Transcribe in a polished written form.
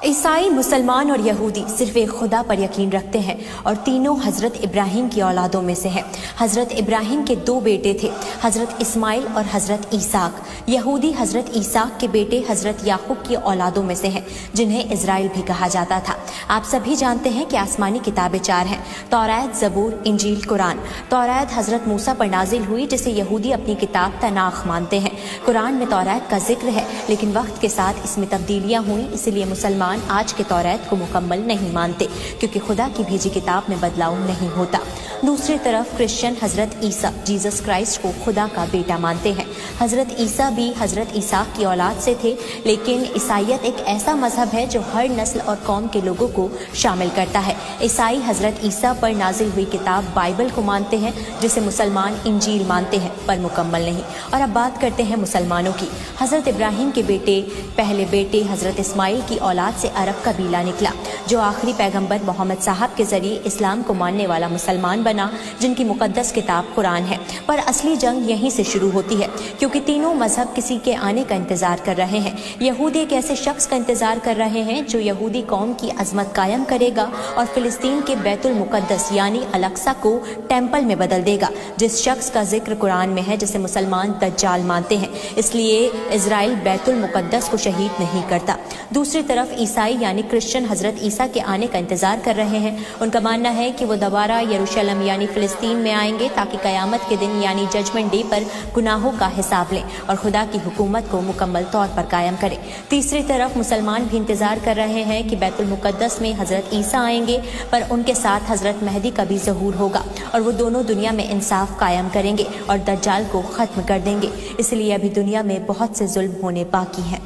عیسائی، مسلمان اور یہودی صرف ایک خدا پر یقین رکھتے ہیں اور تینوں حضرت ابراہیم کی اولادوں میں سے ہیں۔ حضرت ابراہیم کے دو بیٹے تھے، حضرت اسماعیل اور حضرت اسحاق۔ یہودی حضرت اسحاق کے بیٹے حضرت یعقوب کی اولادوں میں سے ہیں، جنہیں اسرائیل بھی کہا جاتا تھا۔ آپ سبھی جانتے ہیں کہ آسمانی کتابیں چار ہیں: توریت، زبور، انجیل، قرآن۔ توریت حضرت موسیٰ پر نازل ہوئی، جسے یہودی اپنی کتاب تناخ مانتے ہیں۔ قرآن میں توریت کا ذکر ہے، لیکن وقت کے ساتھ اس میں تبدیلیاں ہوئیں، اس لیے مسلمان آج کے توریت کو مکمل نہیں مانتے، کیونکہ خدا کی بھیجی کتاب میں بدلاؤ نہیں ہوتا۔ دوسری طرف کرسچن حضرت عیسیٰ، جیزس کرائسٹ کو خدا کا بیٹا مانتے ہیں۔ حضرت عیسیٰ بھی حضرت اسحاق کی اولاد سے تھے، لیکن عیسائیت ایک ایسا مذہب ہے جو ہر نسل اور قوم کے لوگوں کو شامل کرتا ہے۔ عیسائی حضرت عیسیٰ پر نازل ہوئی کتاب بائبل کو مانتے ہیں، جسے مسلمان انجیل مانتے ہیں، پر مکمل نہیں۔ اور اب بات کرتے ہیں مسلمانوں کی۔ حضرت ابراہیم کے پہلے بیٹے حضرت اسماعیل کی اولاد سے عرب قبیلہ نکلا، جو آخری پیغمبر محمد صاحب کے ذریعے اسلام کو ماننے والا مسلمان بنا، جن کی مقدس کتاب قرآن ہے۔ پر اصلی جنگ یہیں سے شروع ہوتی ہے، کیونکہ تینوں مذہب کسی کے آنے کا انتظار کر رہے ہیں۔ یہود ایک ایسے شخص کا انتظار کر رہے ہیں جو یہودی قوم کی عظمت قائم کرے گا اور فلسطین کے بیت المقدس یعنی الاقصی کو ٹیمپل میں بدل دے گا، جس شخص کا ذکر قرآن میں ہے، جسے مسلمان دجال مانتے ہیں۔ اس لیے اسرائیل بیت المقدس کو شہید نہیں کرتا۔ دوسری طرف عیسائی یعنی کرسچن حضرت عیسیٰ کے آنے کا انتظار کر رہے ہیں۔ ان کا ماننا ہے کہ وہ دوبارہ یروشلم یعنی فلسطین میں آئیں گے، تاکہ قیامت کے دن یعنی ججمنٹ ڈے پر گناہوں کا حساب لیں اور خدا کی حکومت کو مکمل طور پر قائم کریں۔ تیسری طرف مسلمان بھی انتظار کر رہے ہیں کہ بیت المقدس میں حضرت عیسیٰ آئیں گے، پر ان کے ساتھ حضرت مہدی کا بھی ظہور ہوگا اور وہ دونوں دنیا میں انصاف قائم کریں گے اور دجال کو ختم کر دیں گے۔ اس لیے ابھی دنیا میں بہت سے ظلم ہونے باقی ہیں۔